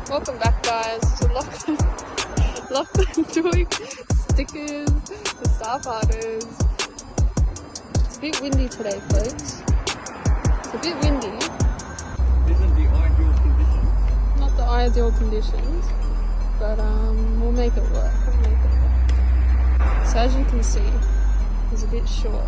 Welcome back, guys, to Lockdown doing stickers, the steppladders. It's a bit windy today, folks. It's a bit windy. Isn't the ideal condition? Not the ideal conditions, but we'll make it work. So as you can see, it's a bit short.